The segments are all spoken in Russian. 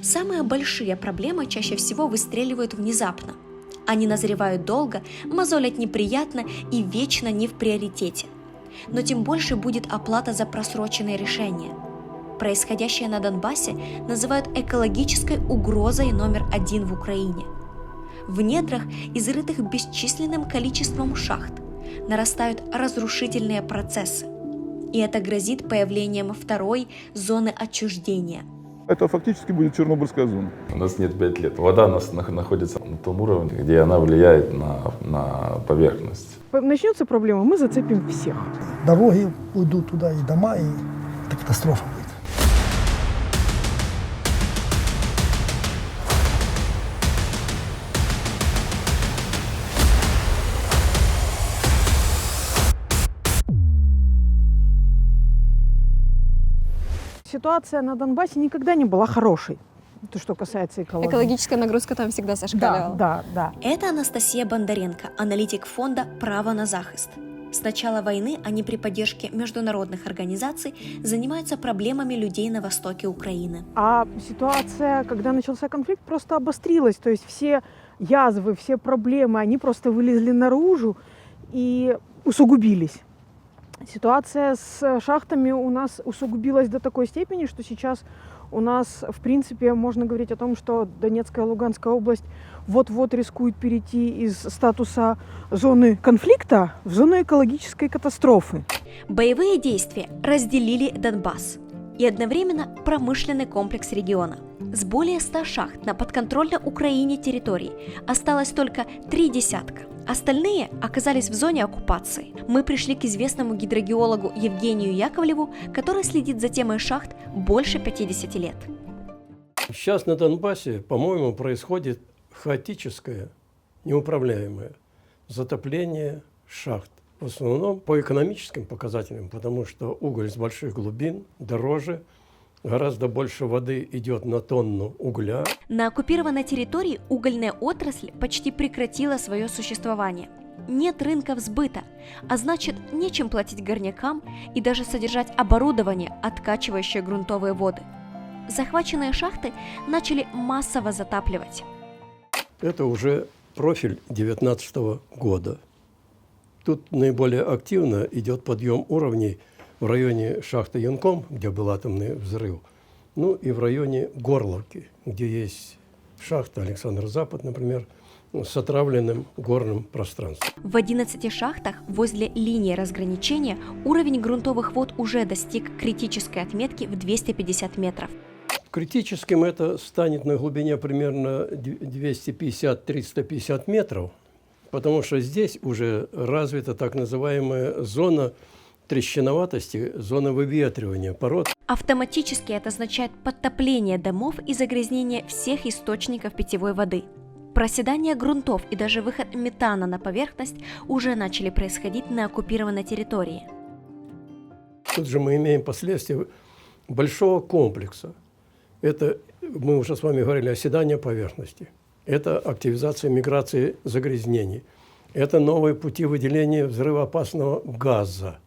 Самые большие проблемы чаще всего выстреливают внезапно. Они назревают долго, мозолят неприятно и вечно не в приоритете. Но тем больше будет оплата за просроченные решения. Происходящее на Донбассе называют экологической угрозой номер 1 в Украине. В недрах, изрытых бесчисленным количеством шахт, нарастают разрушительные процессы. И это грозит появлением второй зоны отчуждения. Это фактически будет Чернобыльская зона. У нас нет 5 лет. Вода у нас находится на том уровне, где она влияет на поверхность. Начнется проблема, мы зацепим всех. Дороги уйдут туда, и дома, и это катастрофа будет. Ситуация на Донбассе никогда не была хорошей, то, что касается экологии. Экологическая нагрузка там всегда зашкаливала. Да. Это Анастасия Бондаренко, аналитик фонда «Право на захист». С начала войны они при поддержке международных организаций занимаются проблемами людей на востоке Украины. А ситуация, когда начался конфликт, просто обострилась. То есть все язвы, все проблемы, они просто вылезли наружу и усугубились. Ситуация с шахтами у нас усугубилась до такой степени, что сейчас у нас, в принципе, можно говорить о том, что Донецкая и Луганская область вот-вот рискует перейти из статуса зоны конфликта в зону экологической катастрофы. Боевые действия разделили Донбасс и одновременно промышленный комплекс региона. С более 100 шахт на подконтрольной Украине территории осталось только 3 десятка. Остальные оказались в зоне оккупации. Мы пришли к известному гидрогеологу Евгению Яковлеву, который следит за темой шахт больше 50 лет. Сейчас на Донбассе, по-моему, происходит хаотическое, неуправляемое затопление шахт. В основном по экономическим показателям, потому что уголь с больших глубин дороже, гораздо больше воды идет на тонну угля. На оккупированной территории угольная отрасль почти прекратила свое существование. Нет рынков сбыта, а значит, нечем платить горнякам и даже содержать оборудование, откачивающее грунтовые воды. Захваченные шахты начали массово затапливать. Это уже профиль 2019 года. Тут наиболее активно идет подъем уровней в районе шахты Юнком, где был атомный взрыв, ну и в районе Горловки, где есть шахта Александр-Запад, например, с отравленным горным пространством. В 11 шахтах возле линии разграничения уровень грунтовых вод уже достиг критической отметки в 250 метров. Критическим это станет на глубине примерно 250-350 метров, потому что здесь уже развита так называемая зона трещиноватости, зона выветривания пород. Автоматически это означает подтопление домов и загрязнение всех источников питьевой воды. Проседание грунтов и даже выход метана на поверхность уже начали происходить на оккупированной территории. Тут же мы имеем последствия большого комплекса. Это, мы уже с вами говорили, оседание поверхности. Это активизация миграции загрязнений. Это новые пути выделения взрывоопасного газа.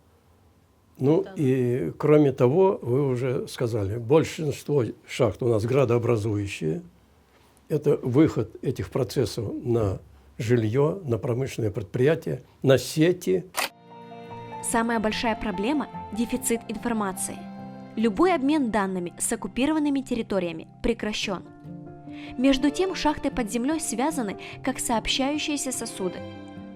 Ну и кроме того, вы уже сказали, большинство шахт у нас градообразующие. Это выход этих процессов на жилье, на промышленные предприятия, на сети. Самая большая проблема – дефицит информации. Любой обмен данными с оккупированными территориями прекращен. Между тем, шахты под землей связаны как сообщающиеся сосуды.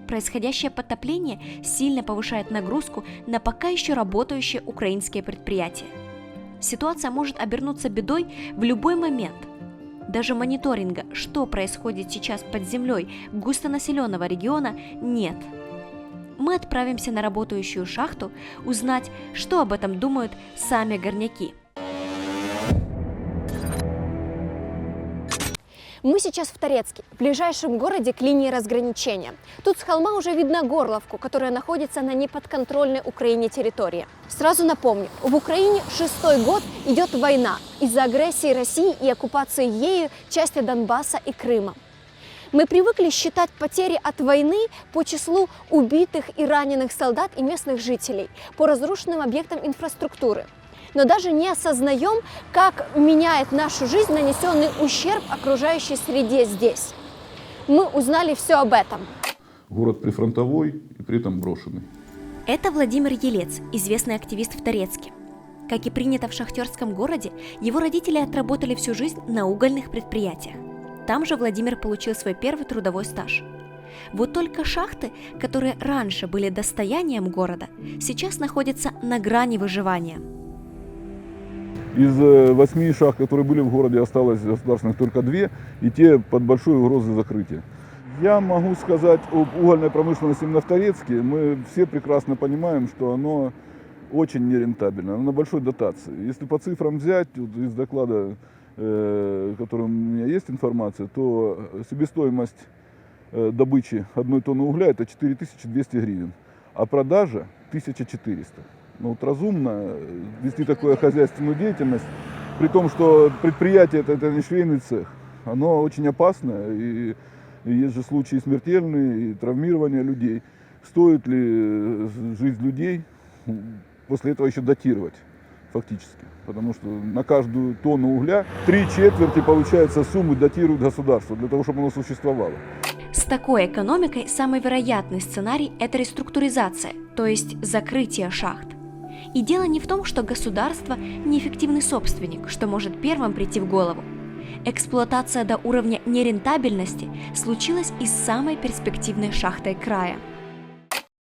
Происходящее подтопление сильно повышает нагрузку на пока еще работающие украинские предприятия. Ситуация может обернуться бедой в любой момент. Даже мониторинга, что происходит сейчас под землей густонаселенного региона, нет. Мы отправимся на работающую шахту узнать, что об этом думают сами горняки. Мы сейчас в Торецке, в ближайшем городе к линии разграничения. Тут с холма уже видно Горловку, которая находится на неподконтрольной Украине территории. Сразу напомню, в Украине 6-й год идет война из-за агрессии России и оккупации ею части Донбасса и Крыма. Мы привыкли считать потери от войны по числу убитых и раненых солдат и местных жителей, по разрушенным объектам инфраструктуры. но даже не осознаем, как меняет нашу жизнь нанесенный ущерб окружающей среде здесь. Мы узнали все об этом. Город прифронтовой и при этом брошенный. Это Владимир Елец, известный активист в Торецке. Как и принято в шахтерском городе, его родители отработали всю жизнь на угольных предприятиях. Там же Владимир получил свой первый трудовой стаж. Вот только шахты, которые раньше были достоянием города, сейчас находятся на грани выживания. Из 8 шахт, которые были в городе, осталось государственных только 2, и те под большой угрозой закрытия. Я могу сказать об угольной промышленности именно в Торецке. Мы все прекрасно понимаем, что оно очень нерентабельно, оно на большой дотации. Если по цифрам взять, вот из доклада, который у меня есть информация, то себестоимость добычи 1 тонны угля это 4200 гривен, а продажа 1400. Ну, вот разумно вести такую хозяйственную деятельность, при том, что предприятие это не швейный цех. Оно очень опасное, и есть же случаи смертельные, и травмирования людей. Стоит ли жизнь людей после этого еще датировать фактически? Потому что на каждую тонну угля 3/4 получается суммы датирует государство для того, чтобы оно существовало. С такой экономикой самый вероятный сценарий – это реструктуризация, то есть закрытие шахт. И дело не в том, что государство – неэффективный собственник, что может первым прийти в голову. Эксплуатация до уровня нерентабельности случилась и с самой перспективной шахтой края.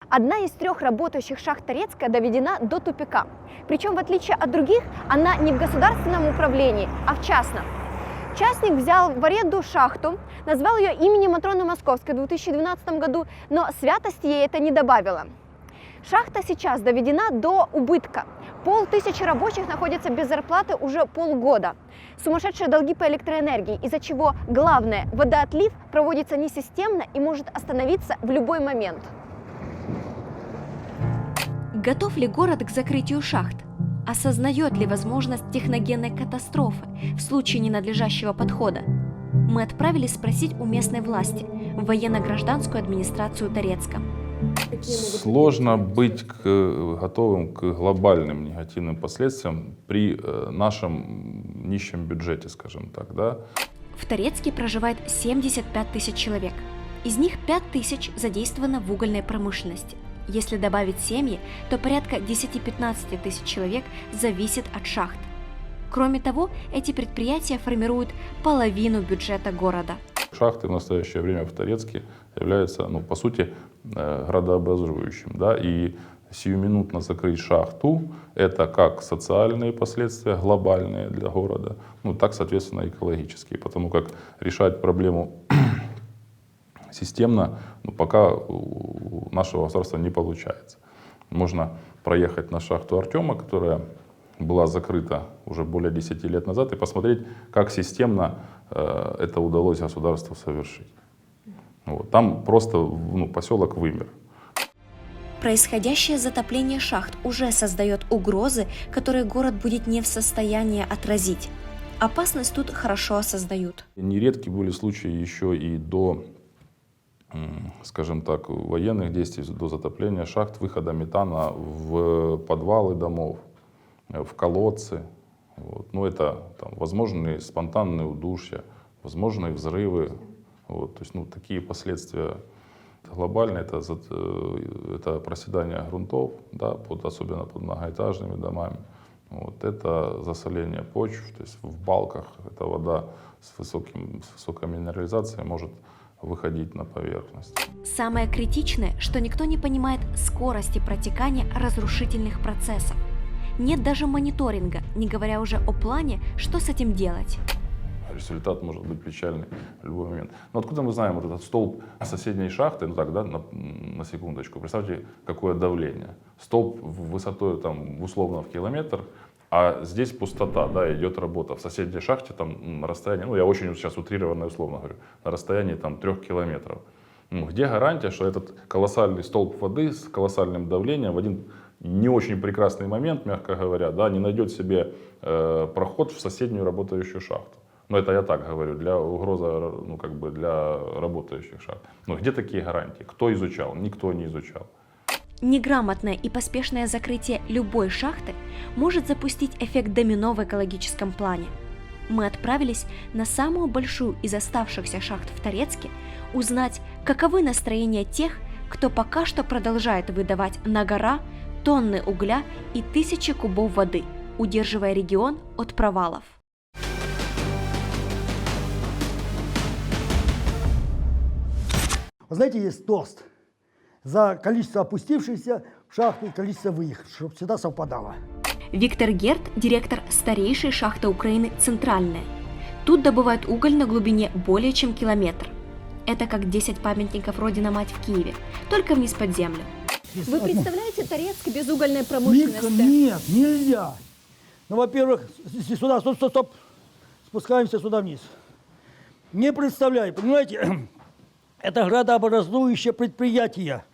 Одна из 3 работающих шахт Торецка доведена до тупика. Причем, в отличие от других, она не в государственном управлении, а в частном. Частник взял в аренду шахту, назвал ее именем Матроны Московской в 2012 году, но святости ей это не добавило. Шахта сейчас доведена до убытка. 500 рабочих находятся без зарплаты уже полгода. Сумасшедшие долги по электроэнергии, из-за чего, главное, водоотлив проводится несистемно и может остановиться в любой момент. Готов ли город к закрытию шахт? Осознает ли возможность техногенной катастрофы в случае ненадлежащего подхода? Мы отправились спросить у местной власти, в военно-гражданскую администрацию Торецка. Сложно быть готовым к глобальным негативным последствиям при нашем нищем бюджете, скажем так, да. В Торецке проживает 75 тысяч человек. Из них 5 тысяч задействовано в угольной промышленности. Если добавить семьи, то порядка 10-15 тысяч человек зависит от шахт. Кроме того, эти предприятия формируют половину бюджета города. Шахты в настоящее время в Торецке являются, по сути, градообразующим. Да? И сиюминутно закрыть шахту – это как социальные последствия глобальные для города, так, соответственно, экологические. Потому как решать проблему системно пока у нашего государства не получается. Можно проехать на шахту Артема, которая была закрыта уже более 10 лет назад, и посмотреть, как системно это удалось государству совершить. Там просто поселок вымер. Происходящее затопление шахт уже создает угрозы, которые город будет не в состоянии отразить. Опасность тут хорошо осознают. Нередки были случаи еще и до, скажем так, военных действий, до затопления шахт, выхода метана в подвалы домов, в колодцы. Это возможные спонтанные удушья, возможные взрывы. То есть такие последствия глобальные, это проседание грунтов, да, особенно под многоэтажными домами. Это засоление почв, то есть в балках эта вода с высокой минерализацией может выходить на поверхность. Самое критичное, что никто не понимает скорости протекания разрушительных процессов. Нет даже мониторинга, не говоря уже о плане, что с этим делать. Результат может быть печальный в любой момент. Но откуда мы знаем этот столб соседней шахты, на секундочку, представьте, какое давление. Столб высотой условно в километр, а здесь пустота, да, идет работа. В соседней шахте на расстоянии, я очень сейчас утрированно и условно говорю, на расстоянии 3 километров. Где гарантия, что этот колоссальный столб воды с колоссальным давлением в один не очень прекрасный момент, мягко говоря, да, не найдет себе проход в соседнюю работающую шахту? Это я так говорю, для угрозы, для работающих шахт. Где такие гарантии? Кто изучал? Никто не изучал. Неграмотное и поспешное закрытие любой шахты может запустить эффект домино в экологическом плане. Мы отправились на самую большую из оставшихся шахт в Торецке узнать, каковы настроения тех, кто пока что продолжает выдавать на гора тонны угля и тысячи кубов воды, удерживая регион от провалов. Вы знаете, есть тост за количество опустившихся в шахты и количество выехавших, чтобы всегда совпадало. Виктор Герт – директор старейшей шахты Украины «Центральная». Тут добывают уголь на глубине более чем километр. Это как 10 памятников Родина-Мать в Киеве, только вниз под землю. Вы представляете Торецк без угольной промышленности? Нет, нельзя. Ну, во-первых, сюда, стоп. Спускаемся сюда вниз. Не представляю, понимаете, это градообразующее предприятие.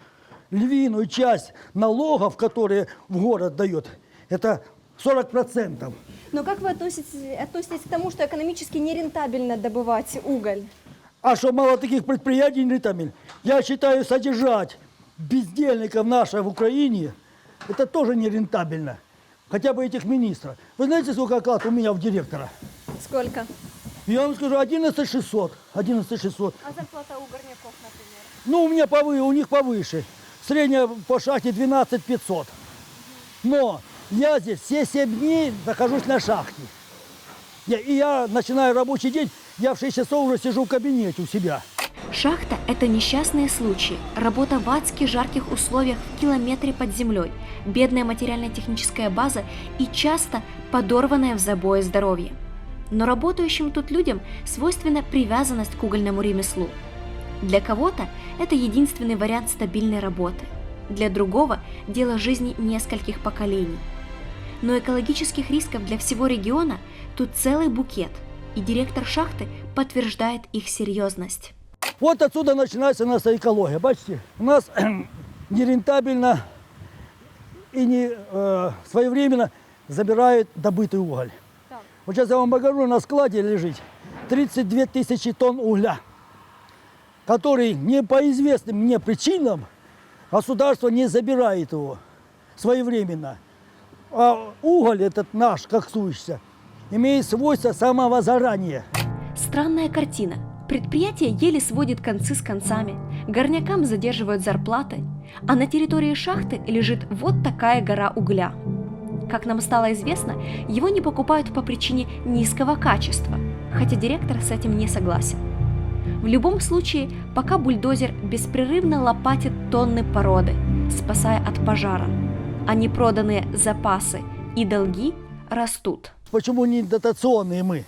Львиную часть налогов, которые в город дает, это 40%. Но как вы относитесь к тому, что экономически нерентабельно добывать уголь? А что мало таких предприятий нерентабельных? Я считаю, содержать бездельников наших в Украине, это тоже нерентабельно. Хотя бы этих министров. Вы знаете, сколько оклад у меня в директора? Сколько? Я вам скажу, 11 600. 11 600. А зарплата угорняков, например? Ну, у них повыше. Средняя по шахте 12 500. Но я здесь все 7 дней нахожусь на шахте. Я начинаю рабочий день, я в 6 часов уже сижу в кабинете у себя. Шахта – это несчастные случаи, работа в адски жарких условиях в километре под землей, бедная материально-техническая база и часто подорванное в забое здоровье. Но работающим тут людям свойственна привязанность к угольному ремеслу. Для кого-то это единственный вариант стабильной работы, для другого – дело жизни нескольких поколений. Но экологических рисков для всего региона тут целый букет, и директор шахты подтверждает их серьезность. Вот отсюда начинается наша экология. Бачите, у нас нерентабельно и не своевременно забирают добытый уголь. Так. Вот сейчас я вам покажу, на складе лежит 32 тысячи тонн угля, который не по известным мне причинам государство не забирает его своевременно. А уголь этот наш, коксующийся, имеет свойство самовозгорания. Странная картина. Предприятие еле сводит концы с концами, горнякам задерживают зарплаты, а на территории шахты лежит вот такая гора угля. Как нам стало известно, его не покупают по причине низкого качества, хотя директор с этим не согласен. В любом случае, пока бульдозер беспрерывно лопатит тонны породы, спасая от пожара, а непроданные запасы и долги растут. Почему не дотационные мы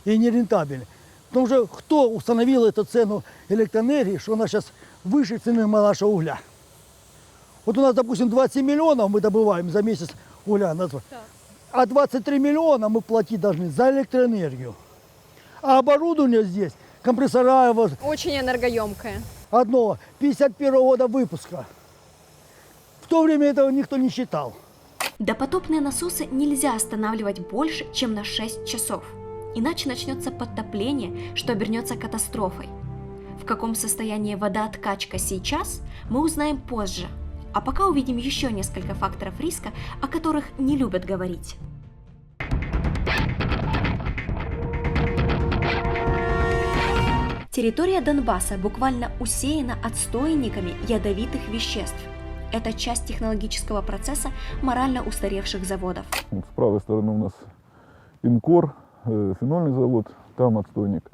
и не рентабельные? Потому что кто установил эту цену электроэнергии, что она сейчас выше цены нашего угля? Вот у нас, допустим, 27 миллионов мы добываем за месяц угля, а 23 миллиона мы платить должны за электроэнергию. А оборудование здесь, компрессора, Очень энергоемкое. одно, 51 года выпуска. В то время этого никто не считал. Допотопные насосы нельзя останавливать больше, чем на 6 часов. Иначе начнется подтопление, что обернется катастрофой. В каком состоянии водооткачка сейчас, мы узнаем позже. А пока увидим еще несколько факторов риска, о которых не любят говорить. Территория Донбасса буквально усеяна отстойниками ядовитых веществ. Это часть технологического процесса морально устаревших заводов. Вот с правой стороны у нас Инкор, фенольный завод, там отстойник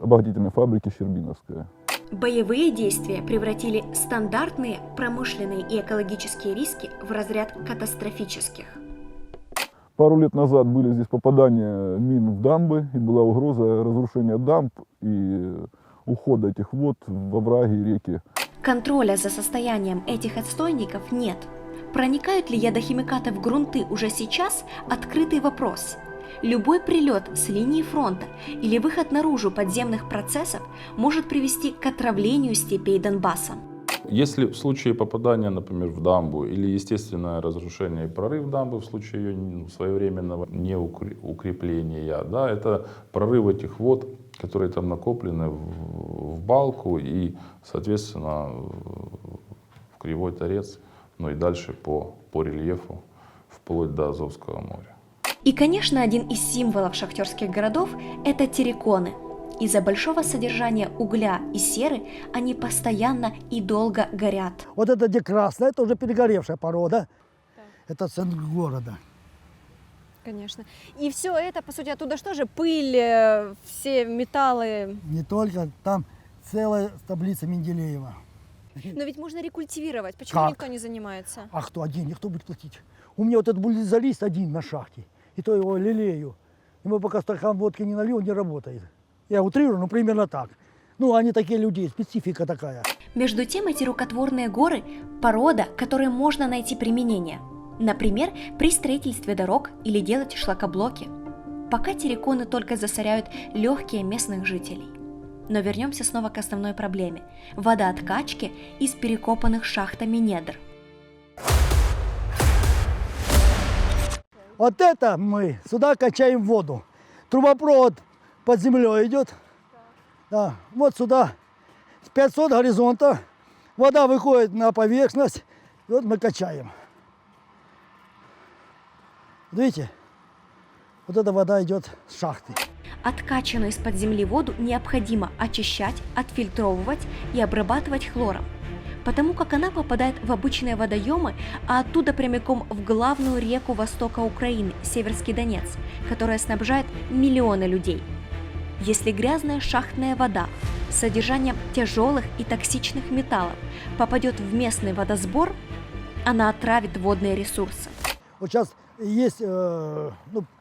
обогатительной фабрики Щербиновская. Боевые действия превратили стандартные промышленные и экологические риски в разряд катастрофических. Пару лет назад были здесь попадания мин в дамбы, и была угроза разрушения дамб и ухода этих вод во враги и реки. Контроля за состоянием этих отстойников нет. Проникают ли ядохимикаты в грунты уже сейчас – открытый вопрос. Любой прилет с линии фронта или выход наружу подземных процессов может привести к отравлению степей Донбасса. Если в случае попадания, например, в дамбу или естественное разрушение и прорыв дамбы в случае ее своевременного неукрепления, да, это прорыв этих вод, которые там накоплены в балку и, соответственно, Кривой Торец, но и дальше по рельефу, вплоть до Азовского моря. И, конечно, один из символов шахтерских городов – это терриконы. Из-за большого содержания угля и серы они постоянно и долго горят. Вот это где красное, это уже перегоревшая порода. Это центр города. Конечно. И все это, по сути, оттуда что же? Пыль, все металлы. Не только, там целая таблица Менделеева. Но ведь можно рекультивировать. Почему Как? никто не занимается? А кто? А денег кто будет платить? У меня вот этот бульдозалист один на шахте. И то его лелею. Ему пока стакан водки не налил, он не работает. Я утрирую, но примерно так. Ну, они такие люди, специфика такая. Между тем, эти рукотворные горы – порода, которой можно найти применение. Например, при строительстве дорог или делать шлакоблоки. Пока терриконы только засоряют легкие местных жителей. Но вернемся снова к основной проблеме – водооткачке из перекопанных шахтами недр. Вот это мы сюда качаем воду. Трубопровод под землей идет. Да, вот сюда с 500 горизонта вода выходит на поверхность. И вот мы качаем. Видите? Вот эта вода идет с шахты. Откачанную из-под земли воду необходимо очищать, отфильтровывать и обрабатывать хлором, потому как она попадает в обычные водоемы, а оттуда прямиком в главную реку востока Украины – Северский Донец, которая снабжает миллионы людей. Если грязная шахтная вода с содержанием тяжелых и токсичных металлов попадет в местный водосбор, она отравит водные ресурсы. Вот сейчас есть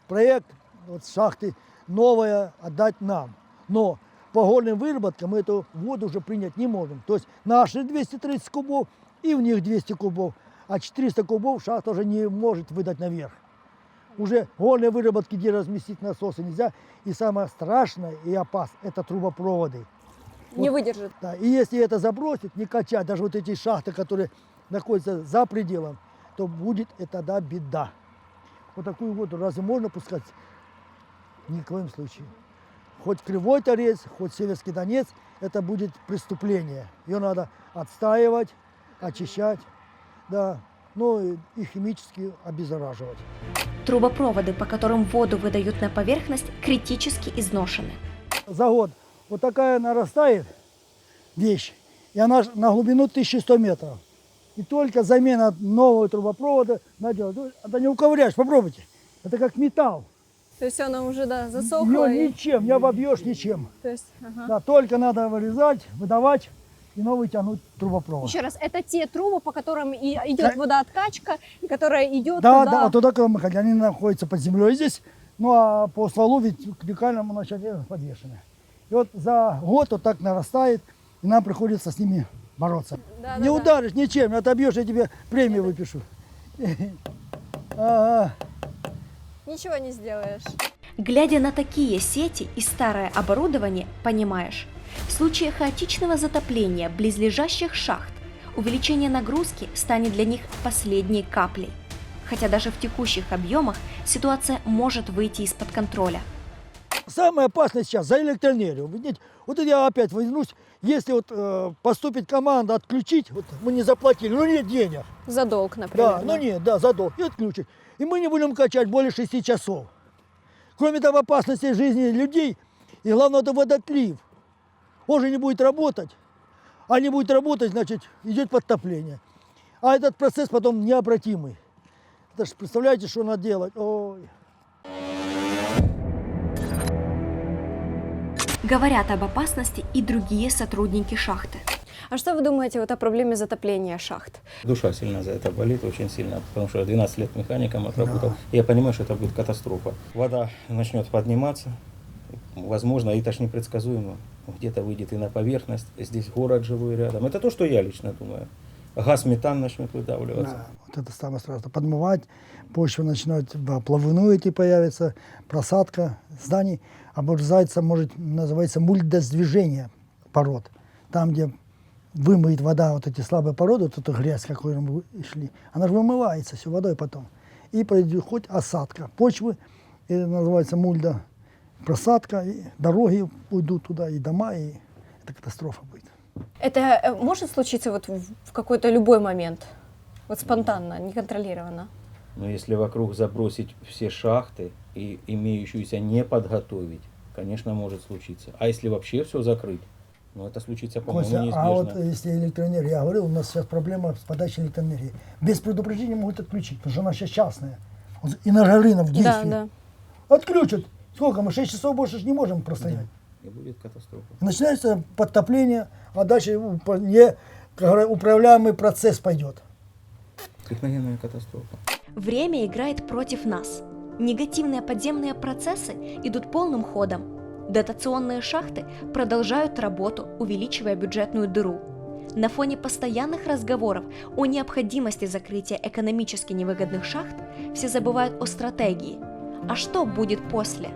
проект вот, шахты новая отдать нам. Но по горным выработкам мы эту воду уже принять не можем. То есть наши 230 кубов и в них 200 кубов, а 400 кубов шахта уже не может выдать наверх. Уже горные выработки, где разместить насосы нельзя. И самое страшное и опасное – это трубопроводы. Не выдержит. Да, и если это забросить, не качать, даже вот эти шахты, которые находятся за пределом, то будет это да, беда. Вот такую воду разве можно пускать? Ни в коем случае. Хоть Кривой Торец, хоть Северский Донец, это будет преступление. Ее надо отстаивать, очищать, да, ну и химически обеззараживать. Трубопроводы, по которым воду выдают на поверхность, критически изношены. За год вот такая нарастает вещь, и она на глубину 1100 метров. И только замена нового трубопровода надо делать. Это не уковыряешь, попробуйте. Это как металл. То есть она уже, да, засохла? Ее ничем, не обобьешь ничем. То есть, ага. Да, только надо вырезать, выдавать и новый тянуть трубопровод. Еще раз, это те трубы, по которым и идет водооткачка, и которая идет Да, туда? да, туда, куда мы ходим. Они находятся под землей здесь, ну а по стволу ведь к векальному началу подвешены. И вот за год вот так нарастает, и нам приходится с ними бороться. Да, Не да, ударишь ничем, отобьешь, я тебе премию выпишу. Ага. Ничего не сделаешь. Глядя на такие сети и старое оборудование, понимаешь, в случае хаотичного затопления близлежащих шахт увеличение нагрузки станет для них последней каплей. Хотя даже в текущих объемах ситуация может выйти из-под контроля. Самое опасное сейчас за электроэнергию. Видите, вот я опять возьмусь, если вот поступит команда отключить, вот мы не заплатили, ну нет денег. За долг, например. Да, ну нет, да, за долг, и отключить. И мы не будем качать более 6 часов. Кроме того, опасности жизни людей, и главное, это водотлив. Он же не будет работать. А не будет работать, значит, идет подтопление. А этот процесс потом необратимый. Это ж представляете, что надо делать? Ой. Говорят об опасности и другие сотрудники шахты. А что вы думаете вот о проблеме затопления шахт? Душа сильно за это болит, очень сильно, потому что 12 лет механиком отработал. Да. Я понимаю, что это будет катастрофа. Вода начнет подниматься, возможно, это ж непредсказуемо. Где-то выйдет и на поверхность, здесь город живой рядом. Это то, что я лично думаю. Газ, метан начнет выдавливаться. Да, вот это самое страшное. Подмывать, почва начнет плавуны эти появятся, просадка зданий. Обрезается, может, называется мульдосдвижение пород. Там, где вымоет вода, вот эти слабые породы, вот эту грязь, какую мы шли, она же вымывается все водой потом. И пройдет хоть осадка почвы, это называется мульда, просадка, и дороги уйдут туда, и дома, и это катастрофа будет. Это может случиться вот в какой-то любой момент? Вот спонтанно, неконтролированно? Но если вокруг забросить все шахты и имеющуюся не подготовить, конечно, может случиться. А если вообще все закрыть, ну это случится, по-моему, Костя, неизбежно. а вот если электроэнергия, я говорил, у нас сейчас проблема с подачей электроэнергии. Без предупреждения могут отключить, потому что она сейчас частная. Вот энергорынок в действии. Да. Отключат. Сколько? Мы 6 часов больше ж не можем простоять. И будет катастрофа. Начинается подтопление, а дальше управляемый процесс пойдет. Техногенная катастрофа. Время играет против нас. Негативные подземные процессы идут полным ходом. Дотационные шахты продолжают работу, увеличивая бюджетную дыру. На фоне постоянных разговоров о необходимости закрытия экономически невыгодных шахт все забывают о стратегии. А что будет после?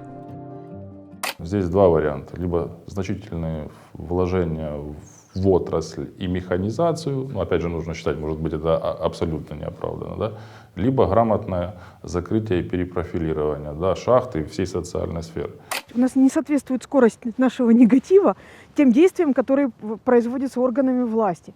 Здесь два варианта. Либо значительные вложения в отрасль и механизацию, ну, опять же, нужно считать, может быть, это абсолютно неоправданно, да? Либо грамотное закрытие и перепрофилирование, да, шахты и всей социальной сферы. У нас не соответствует скорость нашего негатива тем действиям, которые производятся органами власти.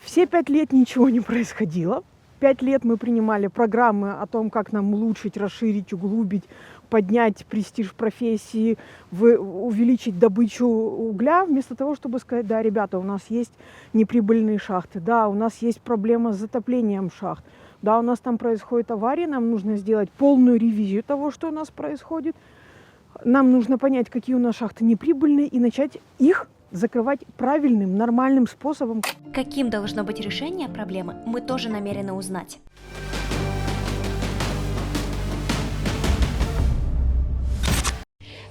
Все 5 лет ничего не происходило. 5 лет мы принимали программы о том, как нам улучшить, расширить, углубить, поднять престиж профессии, увеличить добычу угля, вместо того, чтобы сказать: да, ребята, у нас есть неприбыльные шахты, да, у нас есть проблема с затоплением шахт, да, у нас там происходит авария, нам нужно сделать полную ревизию того, что у нас происходит, нам нужно понять, какие у нас шахты неприбыльные, и начать их закрывать правильным, нормальным способом. Каким должно быть решение проблемы, мы тоже намерены узнать.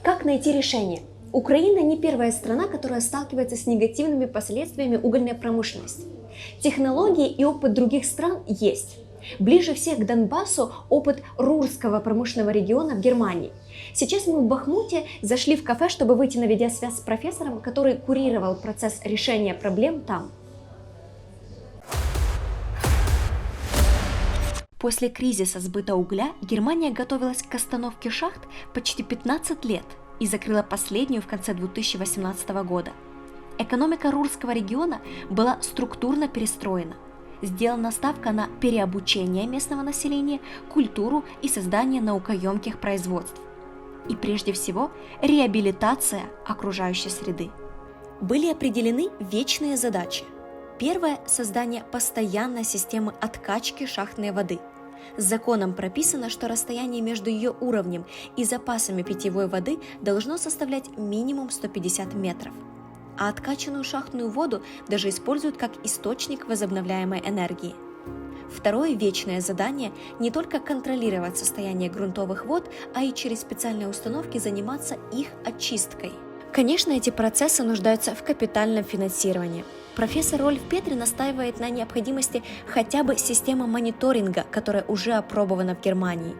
Как найти решение? Украина не первая страна, которая сталкивается с негативными последствиями угольной промышленности. Технологии и опыт других стран есть. Ближе всех к Донбассу опыт Рурского промышленного региона в Германии. Сейчас мы в Бахмуте зашли в кафе, чтобы выйти на видеосвязь с профессором, который курировал процесс решения проблем там. После кризиса сбыта угля Германия готовилась к остановке шахт почти 15 лет и закрыла последнюю в конце 2018 года. Экономика Рурского региона была структурно перестроена. Сделана ставка на переобучение местного населения, культуру и создание наукоемких производств. И прежде всего реабилитация окружающей среды. Были определены вечные задачи. Первое – создание постоянной системы откачки шахтной воды. С законом прописано, что расстояние между ее уровнем и запасами питьевой воды должно составлять минимум 150 метров. А откачанную шахтную воду даже используют как источник возобновляемой энергии. Второе вечное задание – не только контролировать состояние грунтовых вод, а и через специальные установки заниматься их очисткой. Конечно, эти процессы нуждаются в капитальном финансировании. Профессор Рольф Петри настаивает на необходимости хотя бы системы мониторинга, которая уже опробована в Германии.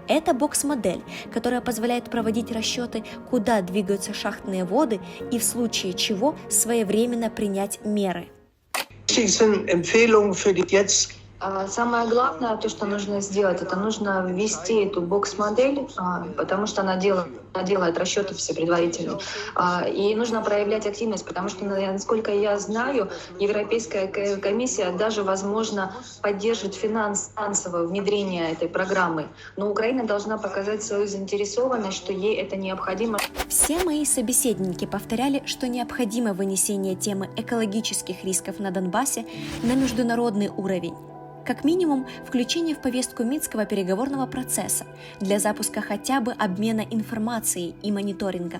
Это бокс-модель, которая позволяет проводить расчеты, куда двигаются шахтные воды и в случае чего своевременно принять меры. Самое главное, то, что нужно сделать, это нужно ввести эту бокс-модель, потому что она делает расчеты все предварительные. И нужно проявлять активность, потому что, насколько я знаю, Европейская комиссия даже, возможно, поддержит финансовое внедрение этой программы. Но Украина должна показать свою заинтересованность, что ей это необходимо. Все мои собеседники повторяли, что необходимо вынесение темы экологических рисков на Донбассе на международный уровень. Как минимум, включение в повестку Минского переговорного процесса для запуска хотя бы обмена информацией и мониторинга.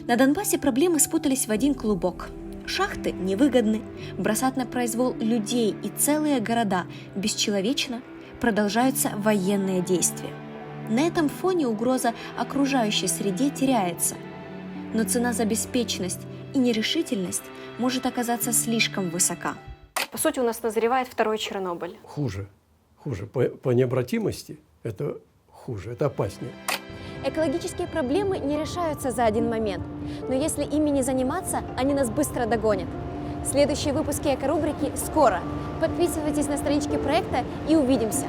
На Донбассе проблемы спутались в один клубок. Шахты невыгодны, бросать на произвол людей и целые города бесчеловечно, продолжаются военные действия. На этом фоне угроза окружающей среде теряется. Но цена за беспечность и нерешительность может оказаться слишком высока. По сути, у нас назревает второй Чернобыль. Хуже. По необратимости это хуже, это опаснее. Экологические проблемы не решаются за один момент, но если ими не заниматься, они нас быстро догонят. Следующие выпуски эко-рубрики скоро. Подписывайтесь на странички проекта и увидимся!